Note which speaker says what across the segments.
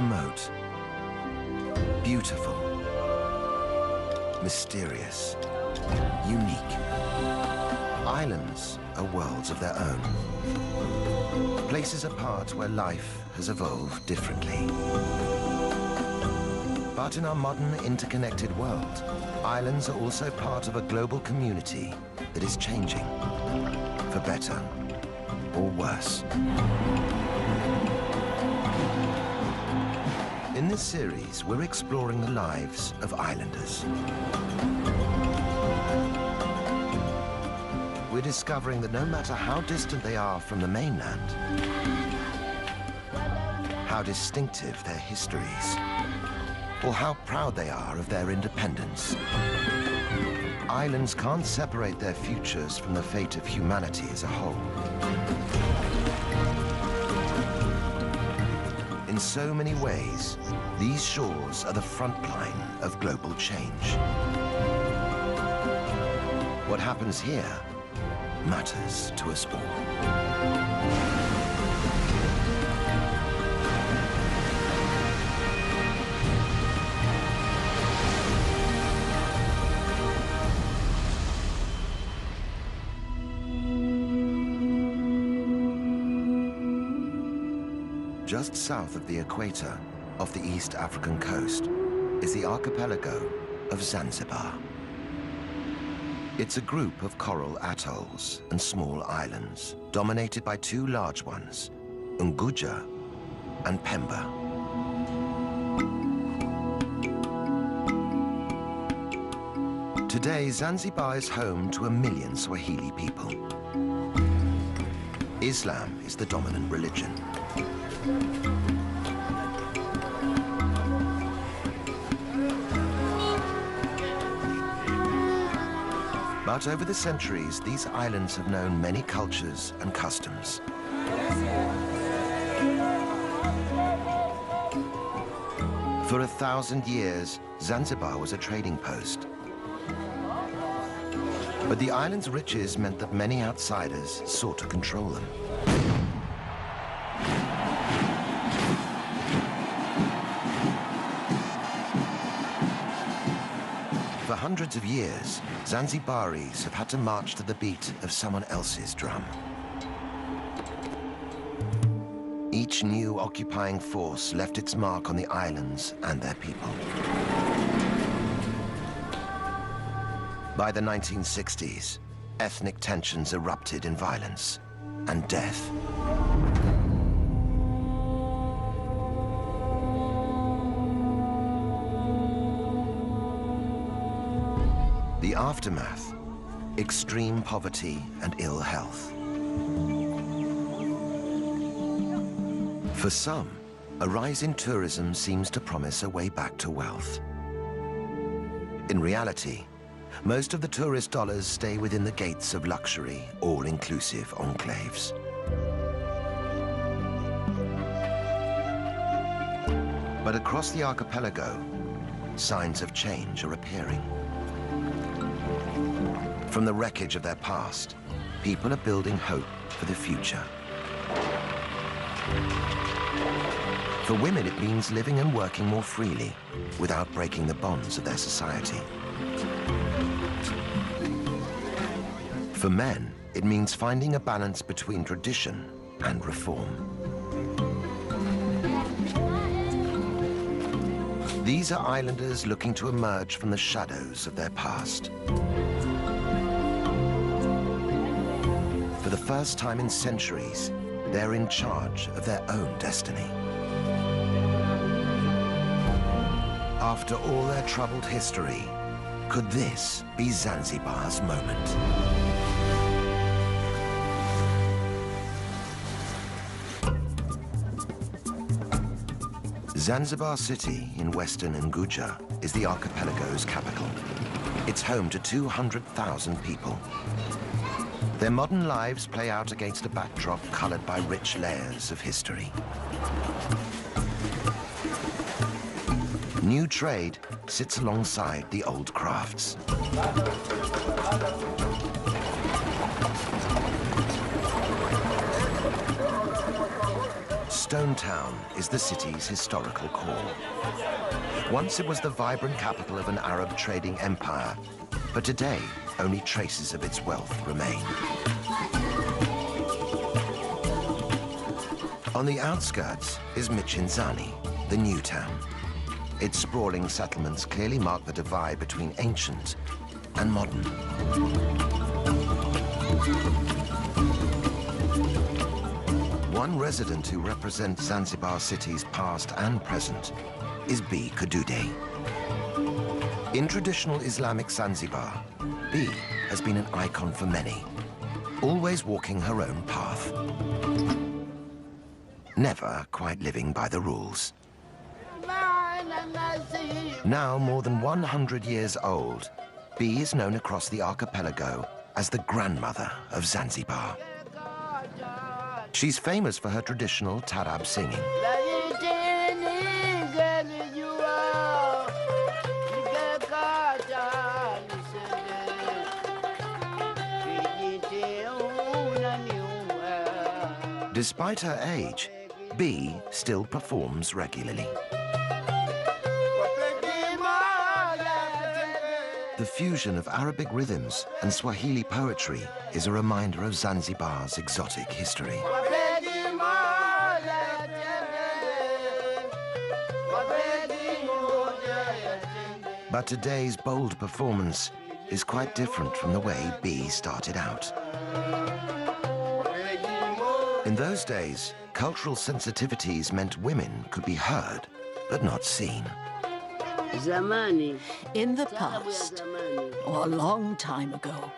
Speaker 1: Remote, beautiful, mysterious, unique. Islands are worlds of their own. Places apart where life has evolved differently. But in our modern interconnected world, islands are also part of a global community that is changing, for better or worse. In this series, we're exploring the lives of islanders. We're discovering that no matter how distant they are from the mainland, how distinctive their histories, or how proud they are of their independence, islands can't separate their futures from the fate of humanity as a whole. In so many ways, these shores are the front line of global change. What happens here matters to us all. Just south of the equator, off the East African coast, is the archipelago of Zanzibar. It's a group of coral atolls and small islands, dominated by two large ones, Unguja and Pemba. Today, Zanzibar is home to 1 million Swahili people. Islam is the dominant religion. But over the centuries, these islands have known many cultures and customs. For 1,000 years, Zanzibar was a trading post. But the island's riches meant that many outsiders sought to control them. For hundreds of years, Zanzibaris have had to march to the beat of someone else's drum. Each new occupying force left its mark on the islands and their people. By the 1960s, ethnic tensions erupted in violence and death. The aftermath, extreme poverty and ill health. For some, a rise in tourism seems to promise a way back to wealth. In reality, most of the tourist dollars stay within the gates of luxury, all-inclusive enclaves. But across the archipelago, signs of change are appearing. From the wreckage of their past, people are building hope for the future. For women, it means living and working more freely without breaking the bonds of their society. For men, it means finding a balance between tradition and reform. These are islanders looking to emerge from the shadows of their past. For the first time in centuries, they're in charge of their own destiny. After all their troubled history, could this be Zanzibar's moment? Zanzibar City in western Unguja is the archipelago's capital. It's home to 200,000 people. Their modern lives play out against a backdrop colored by rich layers of history. New trade sits alongside the old crafts. Stone Town is the city's historical core. Once it was the vibrant capital of an Arab trading empire, but today only traces of its wealth remain. On the outskirts is Michinzani, the new town. Its sprawling settlements clearly mark the divide between ancient and modern. One resident who represents Zanzibar city's past and present is Bi Kidude. In traditional Islamic Zanzibar, Bi has been an icon for many, always walking her own path. Never quite living by the rules. Now more than 100 years old, Bi is known across the archipelago as the grandmother of Zanzibar. She's famous for her traditional Tarab singing. Despite her age, Bi still performs regularly. The fusion of Arabic rhythms and Swahili poetry is a reminder of Zanzibar's exotic history. But today's bold performance is quite different from the way Bi started out. In those days, cultural sensitivities meant women could be heard, but not seen.
Speaker 2: In the past, or a long time ago,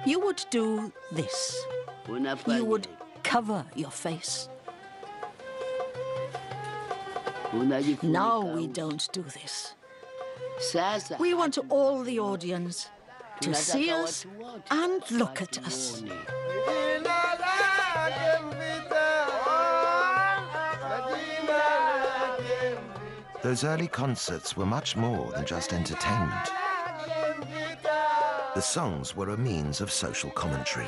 Speaker 2: you would do this. You would cover your face. Now we don't do this. We want all the audience to see us and look at us.
Speaker 1: Those early concerts were much more than just entertainment. The songs were a means of social commentary.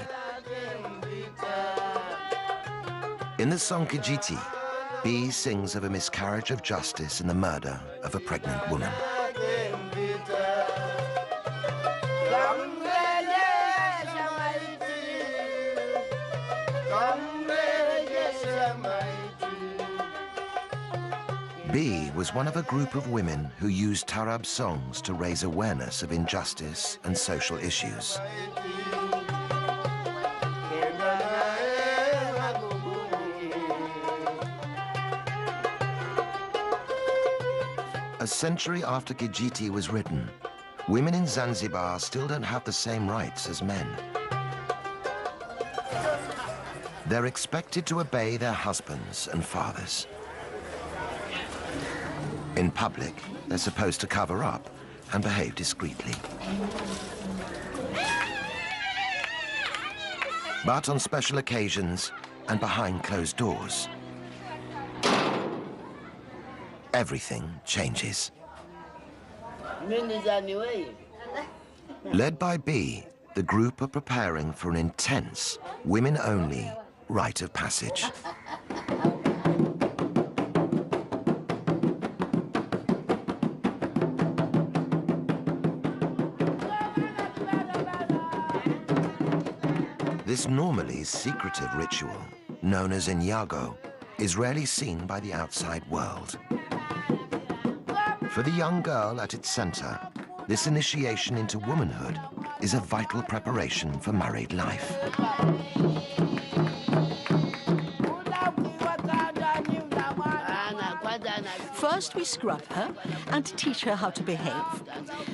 Speaker 1: In the song Kijiti, Bi sings of a miscarriage of justice and the murder of a pregnant woman. Bi was one of a group of women who used Tarab songs to raise awareness of injustice and social issues. A century after Kijiti was written, women in Zanzibar still don't have the same rights as men. They're expected to obey their husbands and fathers. In public, they're supposed to cover up and behave discreetly. But on special occasions and behind closed doors, everything changes. Led by Bi, the group are preparing for an intense, women-only rite of passage. This normally secretive ritual, known as Inyago, is rarely seen by the outside world. For the young girl at its center, this initiation into womanhood is a vital preparation for married life.
Speaker 2: First, we scrub her and teach her how to behave,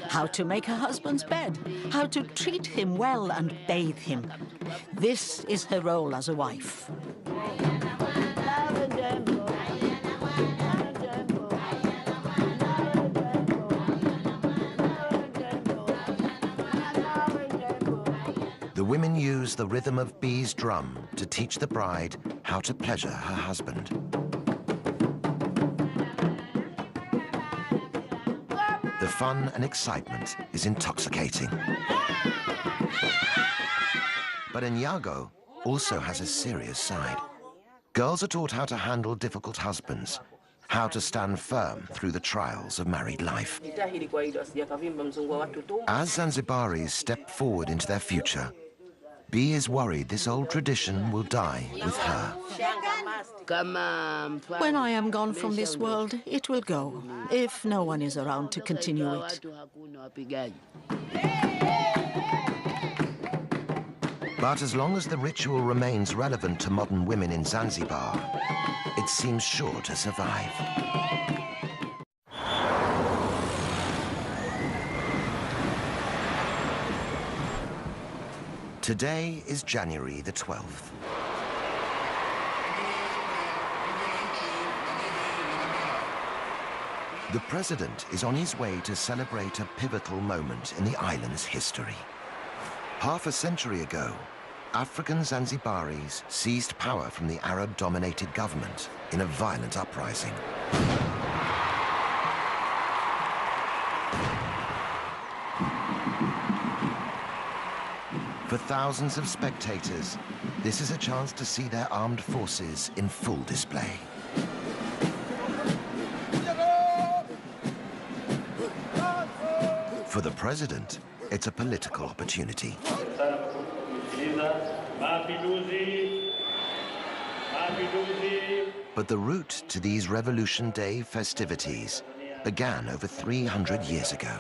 Speaker 2: how to make her husband's bed, how to treat him well and bathe him. This is her role as a wife.
Speaker 1: The women use the rhythm of Bi's drum to teach the bride how to pleasure her husband. The fun and excitement is intoxicating. But Inyago also has a serious side. Girls are taught how to handle difficult husbands, how to stand firm through the trials of married life. As Zanzibaris step forward into their future, B is worried this old tradition will die with her.
Speaker 2: When I am gone from this world, it will go, if no one is around to continue it.
Speaker 1: But as long as the ritual remains relevant to modern women in Zanzibar, it seems sure to survive. Today is January the 12th. The president is on his way to celebrate a pivotal moment in the island's history. Half a century ago, African Zanzibaris seized power from the Arab-dominated government in a violent uprising. For thousands of spectators, this is a chance to see their armed forces in full display. For the president, it's a political opportunity. But the route to these Revolution Day festivities began over 300 years ago.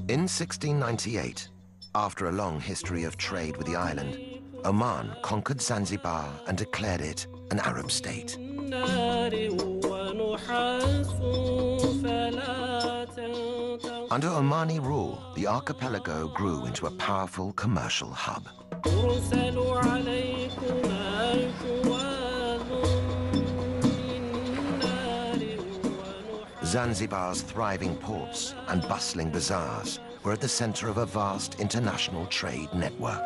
Speaker 1: In 1698, after a long history of trade with the island, Oman conquered Zanzibar and declared it an Arab state. Under Omani rule, the archipelago grew into a powerful commercial hub. Zanzibar's thriving ports and bustling bazaars were at the center of a vast international trade network.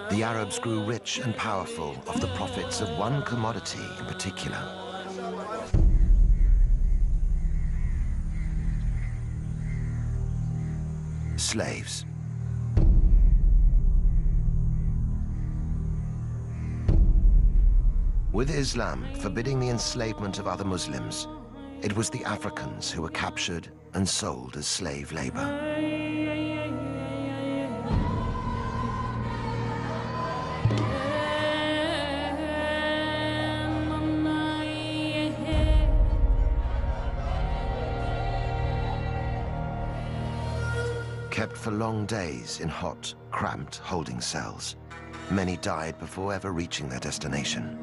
Speaker 1: The Arabs grew rich and powerful off the profits of one commodity in particular. Slaves. With Islam forbidding the enslavement of other Muslims, it was the Africans who were captured and sold as slave labor. Kept for long days in hot, cramped holding cells, many died before ever reaching their destination.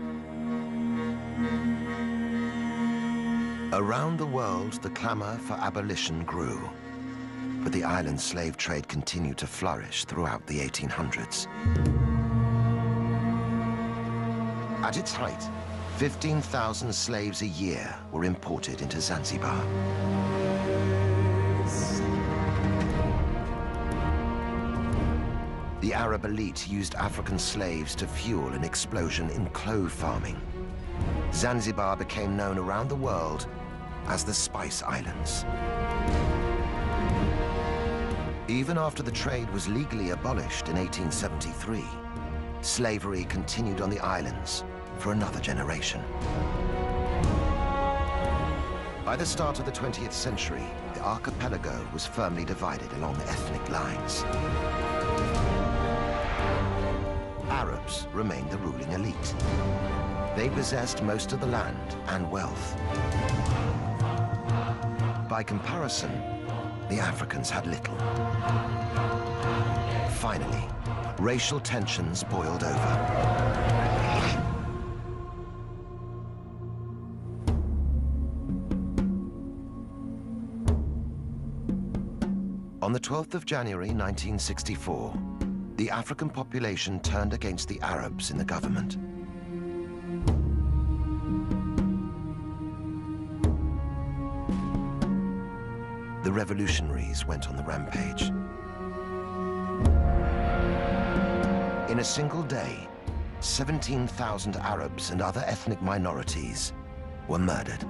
Speaker 1: Around the world, the clamor for abolition grew, but the island slave trade continued to flourish throughout the 1800s. At its height, 15,000 slaves a year were imported into Zanzibar. The Arab elite used African slaves to fuel an explosion in clove farming. Zanzibar became known around the world as the Spice Islands. Even after the trade was legally abolished in 1873, slavery continued on the islands for another generation. By the start of the 20th century, the archipelago was firmly divided along ethnic lines. Arabs remained the ruling elite. They possessed most of the land and wealth. By comparison, the Africans had little. Finally, racial tensions boiled over. On the 12th of January 1964, the African population turned against the Arabs in the government. The revolutionaries went on the rampage. In a single day, 17,000 Arabs and other ethnic minorities were murdered.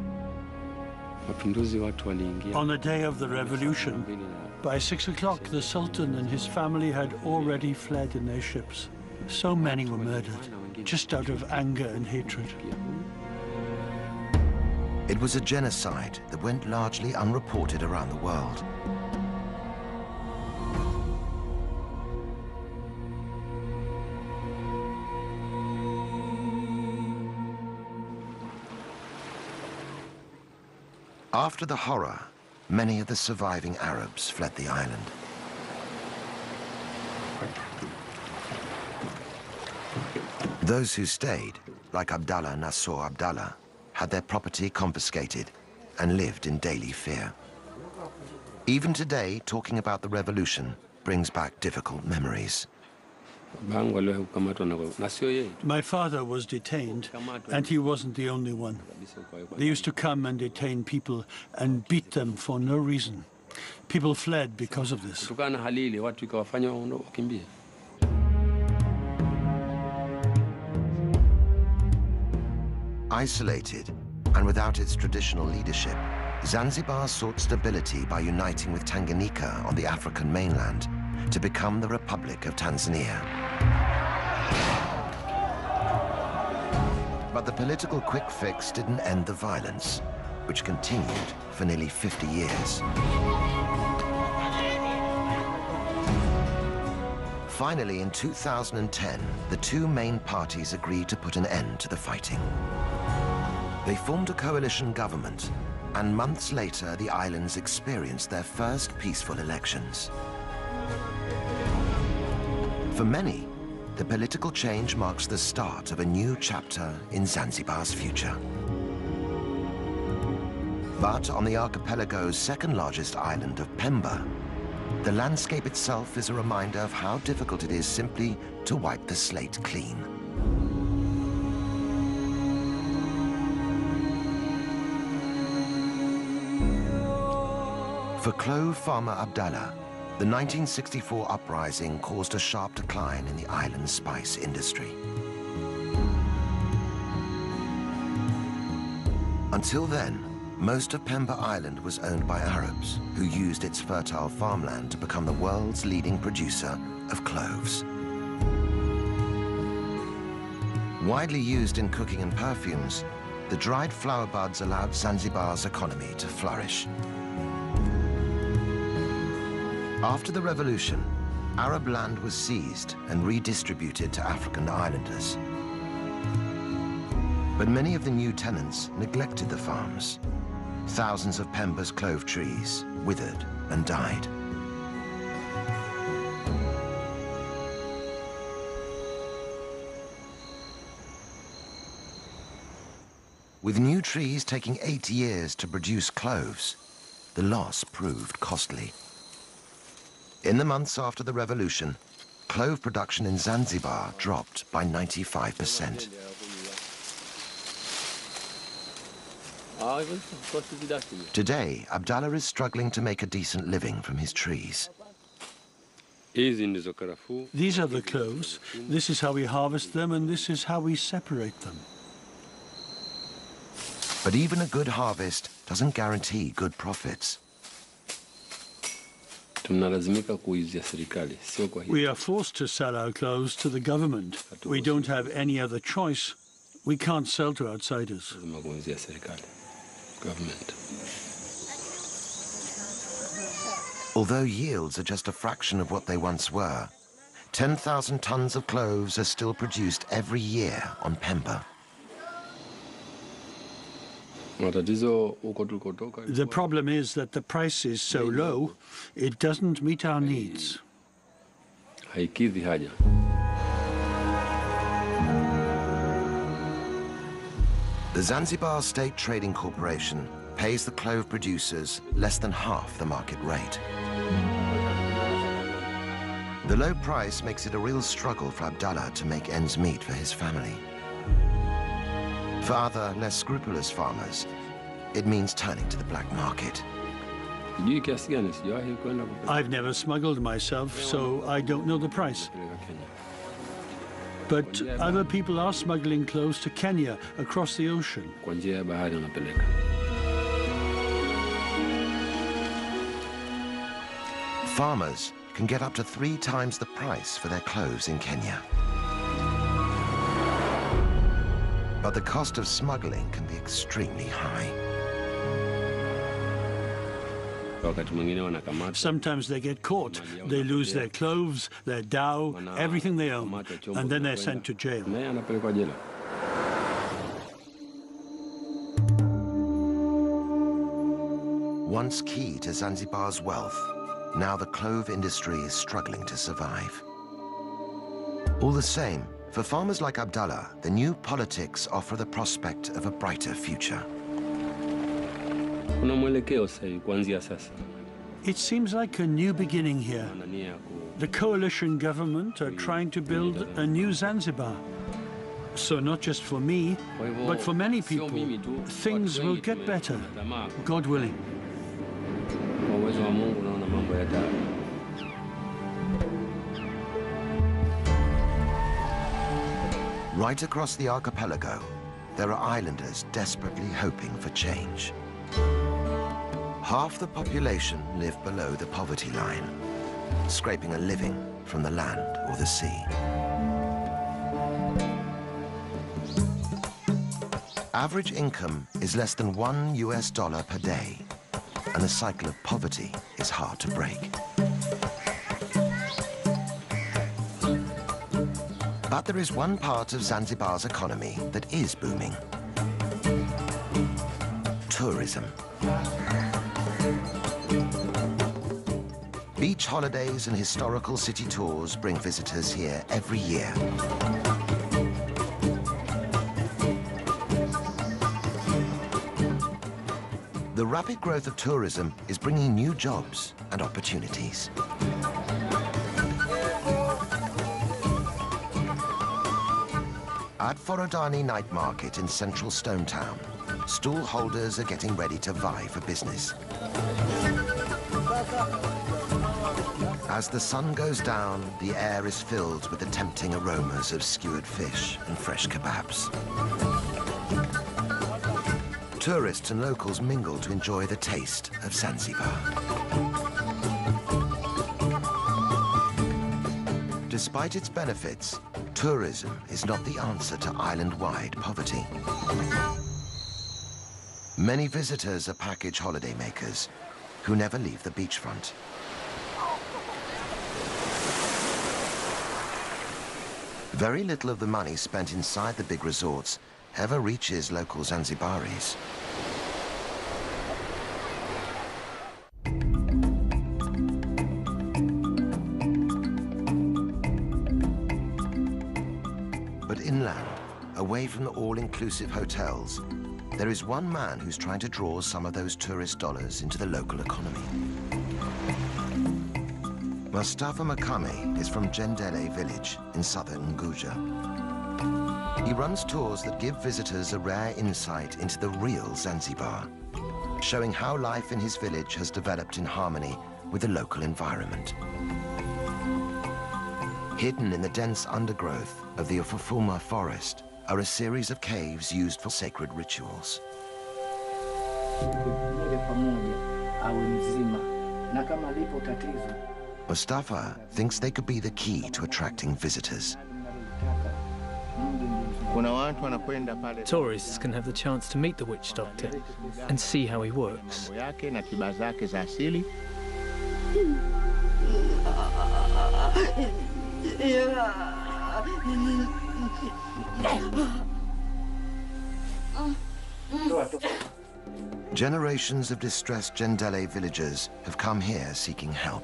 Speaker 3: On the day of the revolution, by 6 o'clock, the Sultan and his family had already fled in their ships. So many were murdered, just out of anger and hatred.
Speaker 1: It was a genocide that went largely unreported around the world. After the horror, many of the surviving Arabs fled the island. Those who stayed, like Abdallah Nasser Abdallah, had their property confiscated and lived in daily fear. Even today, talking about the revolution brings back difficult memories.
Speaker 3: My father was detained, and he wasn't the only one. They used to come and detain people and beat them for no reason. People fled because of this.
Speaker 1: Isolated and without its traditional leadership, Zanzibar sought stability by uniting with Tanganyika on the African mainland to become the Republic of Tanzania. But the political quick fix didn't end the violence, which continued for nearly 50 years. Finally, in 2010, the two main parties agreed to put an end to the fighting. They formed a coalition government, and months later, the islands experienced their first peaceful elections. For many, the political change marks the start of a new chapter in Zanzibar's future. But on the archipelago's second largest island of Pemba, the landscape itself is a reminder of how difficult it is simply to wipe the slate clean. For clove farmer Abdallah, the 1964 uprising caused a sharp decline in the island's spice industry. Until then, most of Pemba Island was owned by Arabs, who used its fertile farmland to become the world's leading producer of cloves. Widely used in cooking and perfumes, the dried flower buds allowed Zanzibar's economy to flourish. After the revolution, Arab land was seized and redistributed to African islanders. But many of the new tenants neglected the farms. Thousands of Pemba's clove trees withered and died. With new trees taking 8 years to produce cloves, the loss proved costly. In the months after the revolution, clove production in Zanzibar dropped by 95%. Today, Abdallah is struggling to make a decent living from his trees.
Speaker 3: These are the cloves. This is how we harvest them, and this is how we separate them.
Speaker 1: But even a good harvest doesn't guarantee good profits.
Speaker 3: We are forced to sell our cloves to the government. We don't have any other choice. We can't sell to outsiders.
Speaker 1: Although yields are just a fraction of what they once were, 10,000 tons of cloves are still produced every year on Pemba.
Speaker 3: The problem is that the price is so low, it doesn't meet our needs.
Speaker 1: The Zanzibar State Trading Corporation pays the clove producers less than half the market rate. The low price makes it a real struggle for Abdallah to make ends meet for his family. For other, less scrupulous farmers, it means turning to the black market.
Speaker 3: I've never smuggled myself, so I don't know the price. But other people are smuggling cloves to Kenya across the ocean.
Speaker 1: Farmers can get up to 3 times the price for their cloves in Kenya. But the cost of smuggling can be extremely high.
Speaker 3: Sometimes they get caught. They lose their clothes, their dhow, everything they own, and then they're sent to jail.
Speaker 1: Once key to Zanzibar's wealth, now the clove industry is struggling to survive. All the same, for farmers like Abdallah, the new politics offer the prospect of a brighter future.
Speaker 3: It seems like a new beginning here. The coalition government are trying to build a new Zanzibar. So not just for me, but for many people, things will get better, God willing.
Speaker 1: Right across the archipelago, there are islanders desperately hoping for change. Half the population live below the poverty line, scraping a living from the land or the sea. Average income is less than $1 per day, and the cycle of poverty is hard to break. But there is one part of Zanzibar's economy that is booming: tourism. Beach holidays and historical city tours bring visitors here every year. The rapid growth of tourism is bringing new jobs and opportunities. At Forodani Night Market in central Stone Town, stall holders are getting ready to vie for business. As the sun goes down, the air is filled with the tempting aromas of skewered fish and fresh kebabs. Tourists and locals mingle to enjoy the taste of Zanzibar. Despite its benefits, tourism is not the answer to island-wide poverty. Many visitors are package holidaymakers who never leave the beachfront. Very little of the money spent inside the big resorts ever reaches local Zanzibaris. But inland, away from the all-inclusive hotels, there is one man who's trying to draw some of those tourist dollars into the local economy. Mustafa Makame is from Jendele village in southern Unguja. He runs tours that give visitors a rare insight into the real Zanzibar, showing how life in his village has developed in harmony with the local environment. Hidden in the dense undergrowth of the Ufufuma forest are a series of caves used for sacred rituals. Mustafa thinks they could be the key to attracting visitors.
Speaker 4: Tourists can have the chance to meet the witch doctor and see how he works.
Speaker 1: Generations of distressed Jendele villagers have come here seeking help.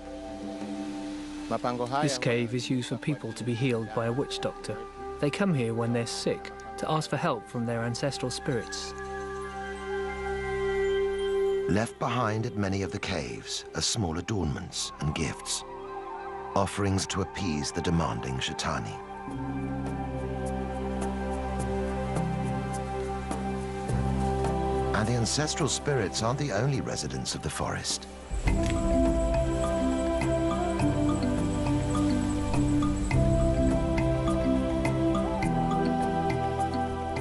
Speaker 4: This cave is used for people to be healed by a witch doctor. They come here when they're sick to ask for help from their ancestral spirits.
Speaker 1: Left behind at many of the caves are small adornments and gifts, offerings to appease the demanding Shetani. And the ancestral spirits aren't the only residents of the forest.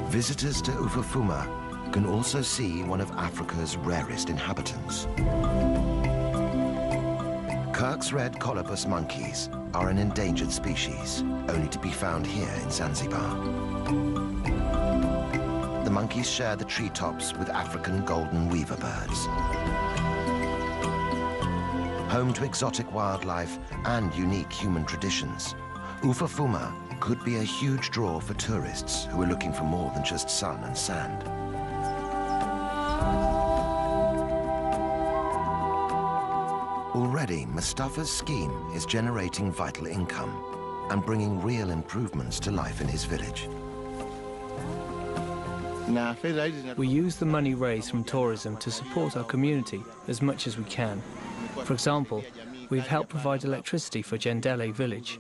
Speaker 1: Visitors to Ufufuma can also see one of Africa's rarest inhabitants. Kurt Turk's red colobus monkeys are an endangered species, only to be found here in Zanzibar. The monkeys share the treetops with African golden weaver birds. Home to exotic wildlife and unique human traditions, Ufafuma could be a huge draw for tourists who are looking for more than just sun and sand. Already, Mustafa's scheme is generating vital income and bringing real improvements to life in his village.
Speaker 4: We use the money raised from tourism to support our community as much as we can. For example, we've helped provide electricity for Jendele village.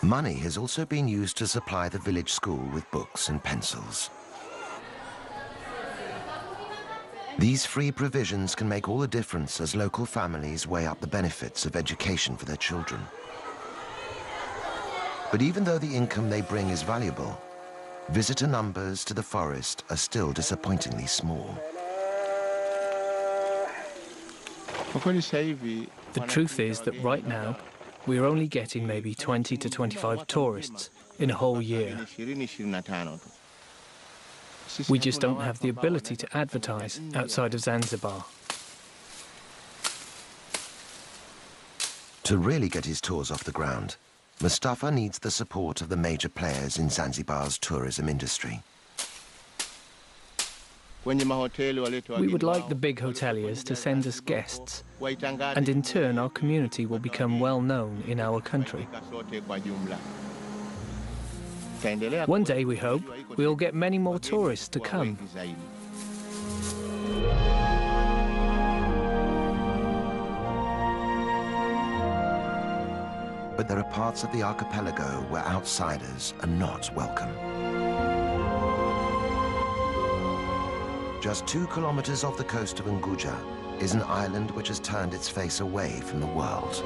Speaker 1: Money has also been used to supply the village school with books and pencils. These free provisions can make all the difference as local families weigh up the benefits of education for their children. But even though the income they bring is valuable, visitor numbers to the forest are still disappointingly small.
Speaker 4: The truth is that right now, we are only getting maybe 20 to 25 tourists in a whole year. We just don't have the ability to advertise outside of Zanzibar.
Speaker 1: To really get his tours off the ground, Mustafa needs the support of the major players in Zanzibar's tourism industry.
Speaker 4: We would like the big hoteliers to send us guests, and in turn our community will become well known in our country. One day, we hope, we'll get many more tourists to come.
Speaker 1: But there are parts of the archipelago where outsiders are not welcome. Just 2 kilometers off the coast of Unguja is an island which has turned its face away from the world.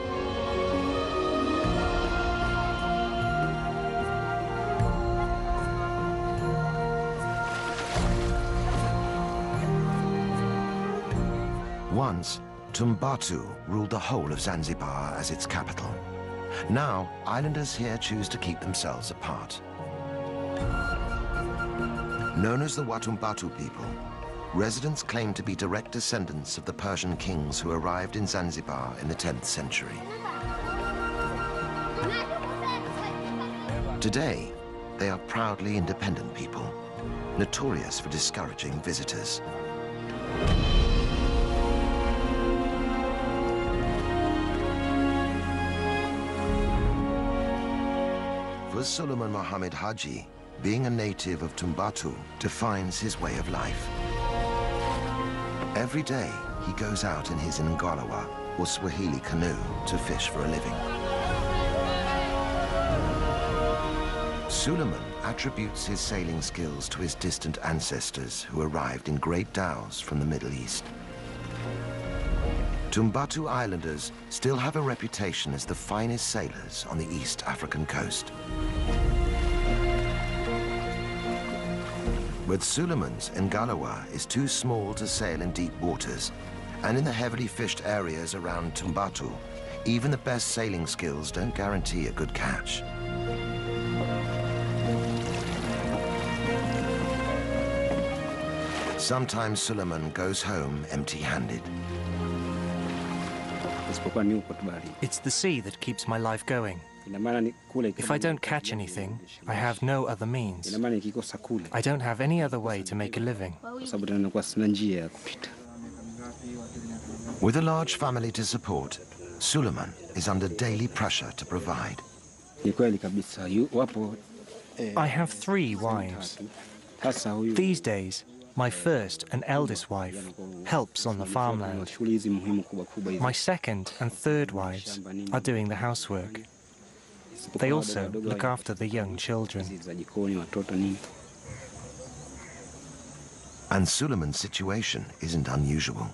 Speaker 1: Once, Tumbatu ruled the whole of Zanzibar as its capital. Now, islanders here choose to keep themselves apart. Known as the Watumbatu people, residents claim to be direct descendants of the Persian kings who arrived in Zanzibar in the 10th century. Today, they are proudly independent people, notorious for discouraging visitors. For Suleiman Mohammed Haji, being a native of Tumbatu defines his way of life. Every day, he goes out in his Ngalawa, or Swahili canoe, to fish for a living. Suleiman attributes his sailing skills to his distant ancestors who arrived in great dhows from the Middle East. Tumbatu Islanders still have a reputation as the finest sailors on the East African coast. But Suleiman's Ngalawa is too small to sail in deep waters, and in the heavily fished areas around Tumbatu, even the best sailing skills don't guarantee a good catch. Sometimes Suleiman goes home empty-handed.
Speaker 5: It's the sea that keeps my life going. If I don't catch anything, I have no other means. I don't have any other way to make a living.
Speaker 1: With a large family to support, Suleiman is under daily pressure to provide.
Speaker 5: I have 3 wives. These days, my first and eldest wife helps on the farmland. My second and third wives are doing the housework. They also look after the young children.
Speaker 1: And Suleiman's situation isn't unusual.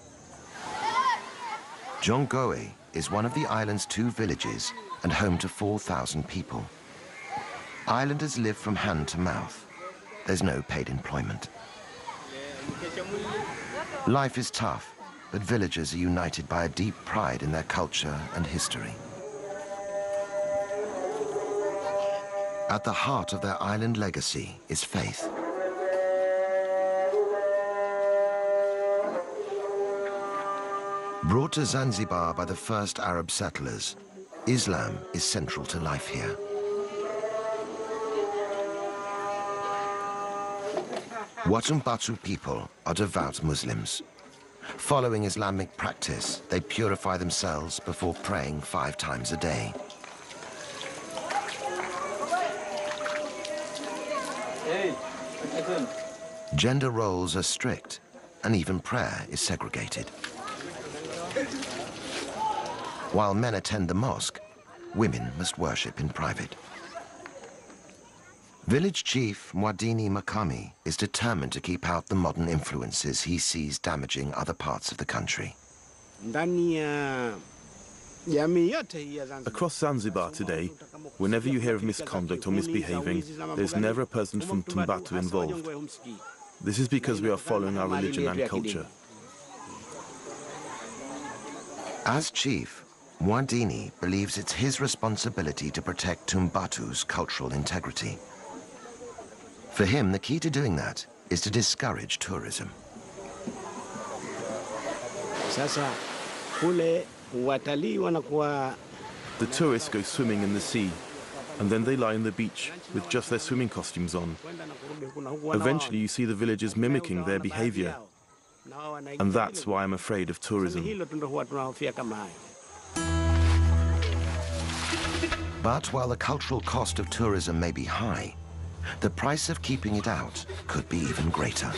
Speaker 1: Jongoe is one of the island's 2 villages and home to 4,000 people. Islanders live from hand to mouth. There's no paid employment. Life is tough, but villagers are united by a deep pride in their culture and history. At the heart of their island legacy is faith. Brought to Zanzibar by the first Arab settlers, Islam is central to life here. Watumbatu people are devout Muslims. Following Islamic practice, they purify themselves before praying 5 times a day. Gender roles are strict, and even prayer is segregated. While men attend the mosque, women must worship in private. Village chief Mwadini Makami is determined to keep out the modern influences he sees damaging other parts of the country.
Speaker 6: Across Zanzibar today, whenever you hear of misconduct or misbehaving, there's never a person from Tumbatu involved. This is because we are following our religion and culture.
Speaker 1: As chief, Mwadini believes it's his responsibility to protect Tumbatu's cultural integrity. For him, the key to doing that is to discourage tourism.
Speaker 6: The tourists go swimming in the sea, and then they lie on the beach with just their swimming costumes on. Eventually, you see the villagers mimicking their behavior, and that's why I'm afraid of tourism.
Speaker 1: But while the cultural cost of tourism may be high, the price of keeping it out could be even greater.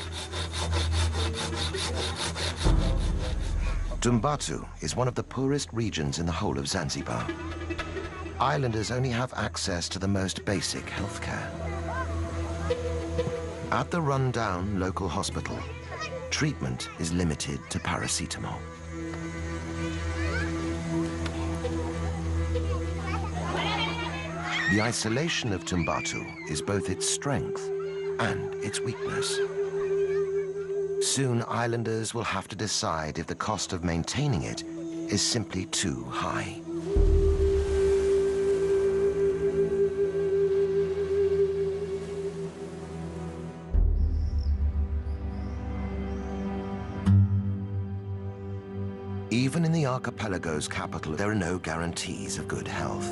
Speaker 1: Tumbatu is one of the poorest regions in the whole of Zanzibar. Islanders only have access to the most basic healthcare. At the run-down local hospital, treatment is limited to paracetamol. The isolation of Tumbatu is both its strength and its weakness. Soon, islanders will have to decide if the cost of maintaining it is simply too high. Even in the archipelago's capital, there are no guarantees of good health.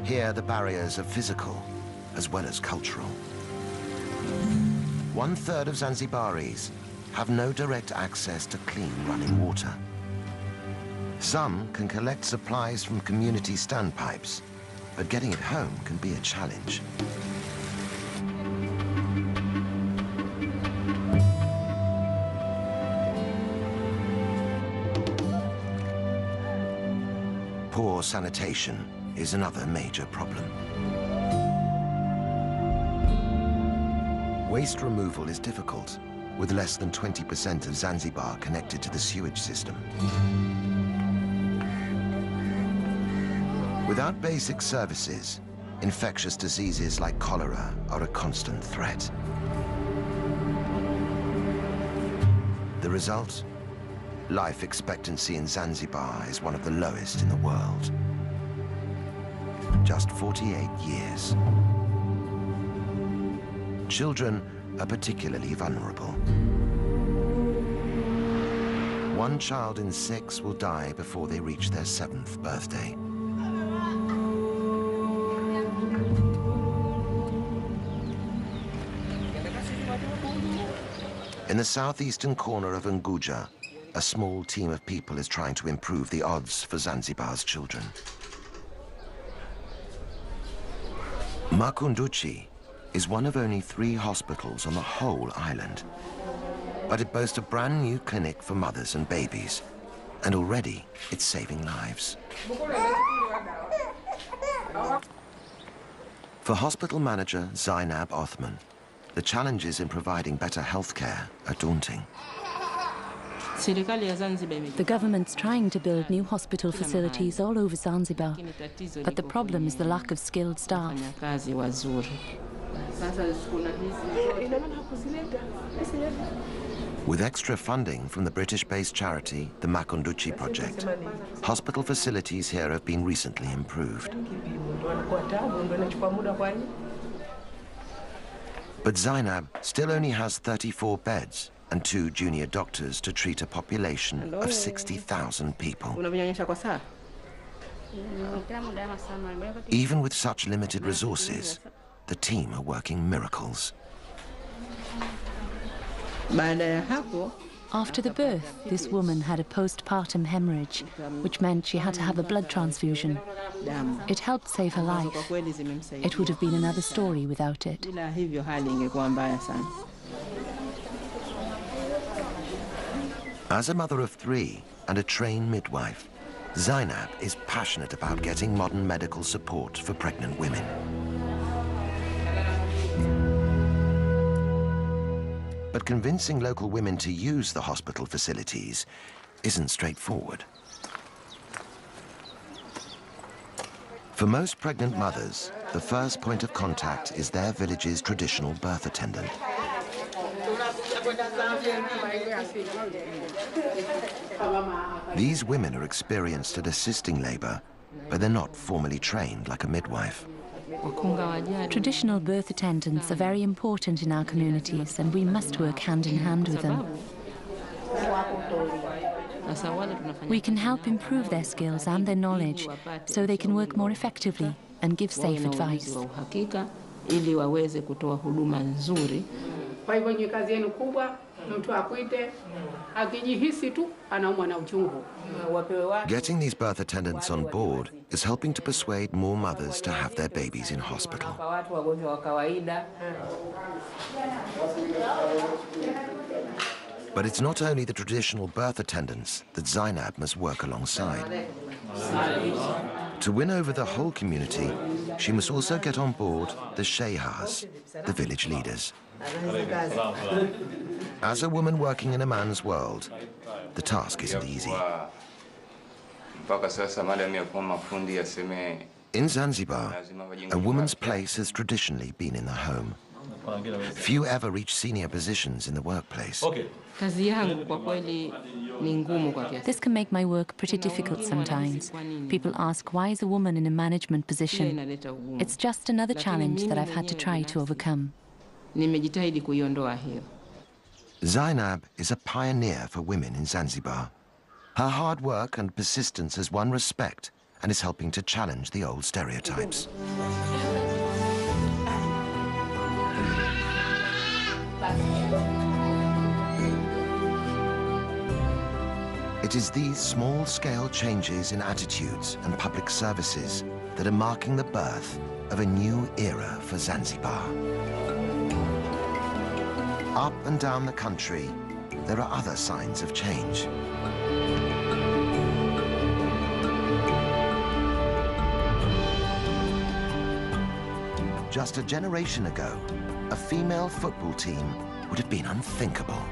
Speaker 1: Here, the barriers are physical as well as cultural. 1/3 of Zanzibaris have no direct access to clean running water. Some can collect supplies from community standpipes, but getting it home can be a challenge. Poor sanitation is another major problem. Waste removal is difficult, with less than 20% of Zanzibar connected to the sewage system. Without basic services, infectious diseases like cholera are a constant threat. The result? Life expectancy in Zanzibar is one of the lowest in the world. Just 48 years. Children are particularly vulnerable. 1 child in 6 will die before they reach their 7th birthday. In the southeastern corner of Unguja, a small team of people is trying to improve the odds for Zanzibar's children. Makunduchi is one of only 3 hospitals on the whole island. But it boasts a brand new clinic for mothers and babies, and already it's saving lives. For hospital manager Zainab Othman, the challenges in providing better healthcare are daunting.
Speaker 7: The government's trying to build new hospital facilities all over Zanzibar, but the problem is the lack of skilled staff.
Speaker 1: With extra funding from the British-based charity, the Makunduchi Project, hospital facilities here have been recently improved. But Zainab still only has 34 beds and 2 junior doctors to treat a population of 60,000 people. Even with such limited resources, the team are working miracles.
Speaker 7: After the birth, this woman had a postpartum hemorrhage, which meant she had to have a blood transfusion. It helped save her life. It would have been another story without it.
Speaker 1: As a mother of 3 and a trained midwife, Zainab is passionate about getting modern medical support for pregnant women. But convincing local women to use the hospital facilities isn't straightforward. For most pregnant mothers, the first point of contact is their village's traditional birth attendant. These women are experienced at assisting labor, but they're not formally trained like a midwife.
Speaker 7: Traditional birth attendants are very important in our communities, and we must work hand in hand with them. We can help improve their skills and their knowledge so they can work more effectively and give safe advice.
Speaker 1: Getting these birth attendants on board is helping to persuade more mothers to have their babies in hospital. But it's not only the traditional birth attendants that Zainab must work alongside. To win over the whole community, she must also get on board the Shehas, the village leaders. As a woman working in a man's world, the task isn't easy. In Zanzibar, a woman's place has traditionally been in the home. Few ever reach senior positions in the workplace.
Speaker 7: This can make my work pretty difficult sometimes. People ask, why is a woman in a management position? It's just another challenge that I've had to try to overcome.
Speaker 1: Zainab is a pioneer for women in Zanzibar. Her hard work and persistence has won respect and is helping to challenge the old stereotypes. It is these small-scale changes in attitudes and public services that are marking the birth of a new era for Zanzibar. Up and down the country, there are other signs of change. Just a generation ago, a female football team would have been unthinkable.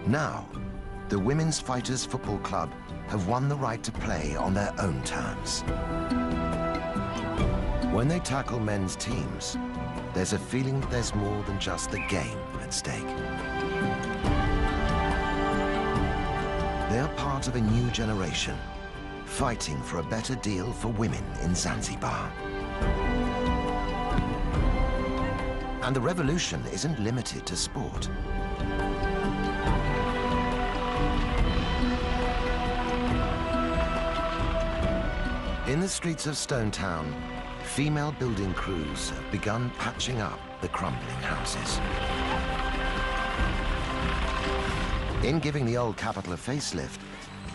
Speaker 1: Now, the Women's Fighters Football Club have won the right to play on their own terms. When they tackle men's teams, there's a feeling that there's more than just the game at stake. They are part of a new generation, fighting for a better deal for women in Zanzibar. And the revolution isn't limited to sport. In the streets of Stone Town, female building crews have begun patching up the crumbling houses. In giving the old capital a facelift,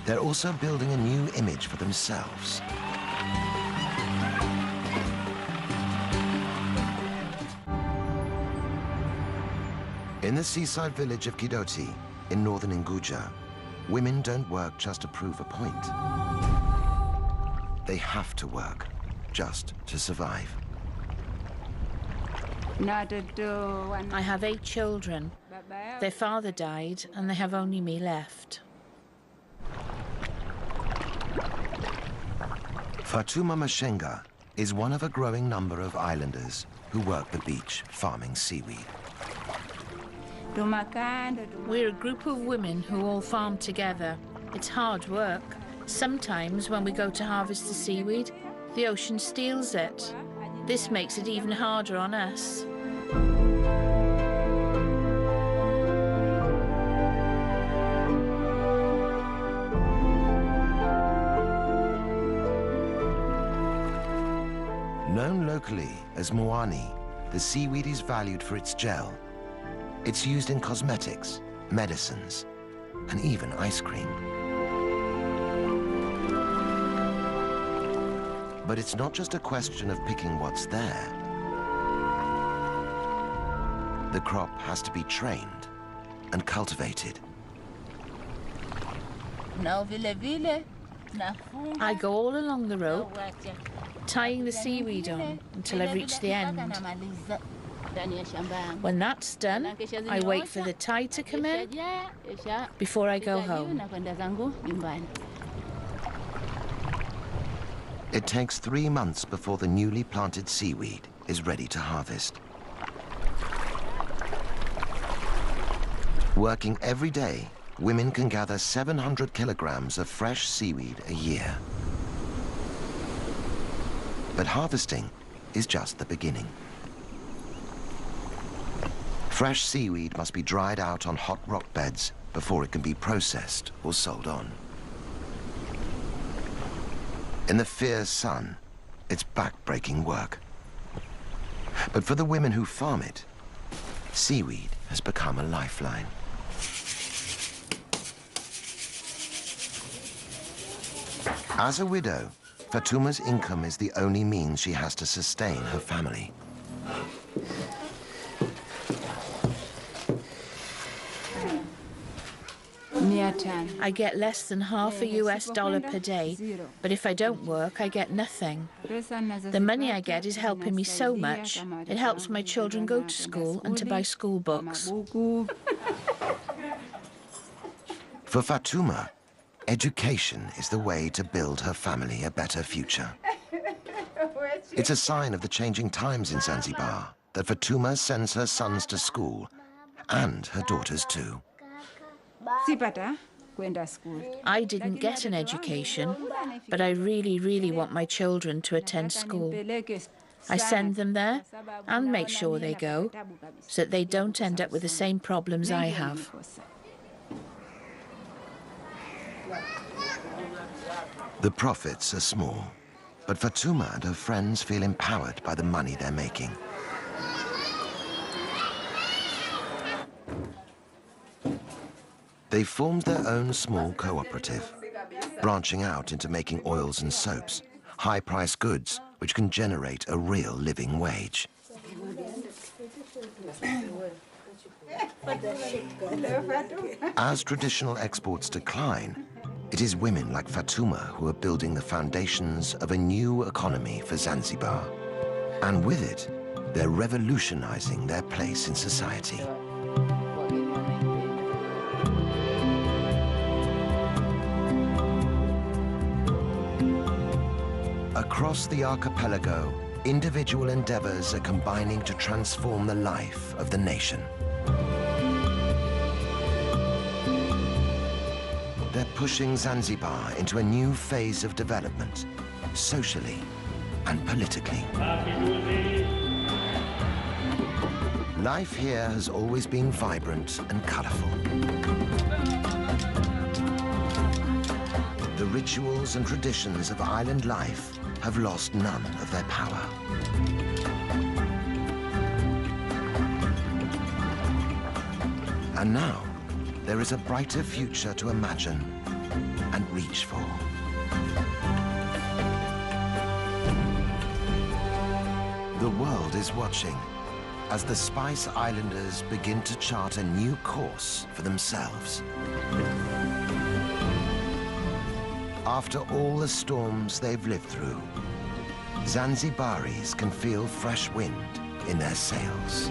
Speaker 1: they're also building a new image for themselves. In the seaside village of Kidoti, in northern Unguja, women don't work just to prove a point. They have to work just to survive.
Speaker 8: I have 8 children. Their father died, and they have only me left.
Speaker 1: Fatuma Mashenga is one of a growing number of islanders who work the beach farming seaweed.
Speaker 8: We're a group of women who all farm together. It's hard work. Sometimes when we go to harvest the seaweed, the ocean steals it. This makes it even harder on us.
Speaker 1: Known locally as moani, the seaweed is valued for its gel. It's used in cosmetics, medicines, and even ice cream. But it's not just a question of picking what's there. The crop has to be trained and cultivated.
Speaker 8: I go all along the rope, tying the seaweed on until I reach the end. When that's done, I wait for the tide to come in before I go home.
Speaker 1: It takes 3 months before the newly planted seaweed is ready to harvest. Working every day, women can gather 700 kilograms of fresh seaweed a year. But harvesting is just the beginning. Fresh seaweed must be dried out on hot rock beds before it can be processed or sold on. In the fierce sun, it's back-breaking work. But for the women who farm it, seaweed has become a lifeline. As a widow, Fatouma's income is the only means she has to sustain her family.
Speaker 8: I get less than half a US dollar per day, but if I don't work, I get nothing. The money I get is helping me so much. It helps my children go to school and to buy school books.
Speaker 1: For Fatouma, education is the way to build her family a better future. It's a sign of the changing times in Zanzibar that Fatouma sends her sons to school, and her daughters too.
Speaker 8: I didn't get an education, but I really want my children to attend school. I send them there and make sure they go, so that they don't end up with the same problems I have.
Speaker 1: The profits are small, but Fatouma and her friends feel empowered by the money they're making. They formed their own small cooperative, branching out into making oils and soaps, high-priced goods which can generate a real living wage. As traditional exports decline, it is women like Fatouma who are building the foundations of a new economy for Zanzibar. And with it, they're revolutionizing their place in society. Across the archipelago, individual endeavors are combining to transform the life of the nation. They're pushing Zanzibar into a new phase of development, socially and politically. Life here has always been vibrant and colorful. The rituals and traditions of island life have lost none of their power. And now, there is a brighter future to imagine and reach for. The world is watching as the Spice Islanders begin to chart a new course for themselves. After all the storms they've lived through, Zanzibaris can feel fresh wind in their sails.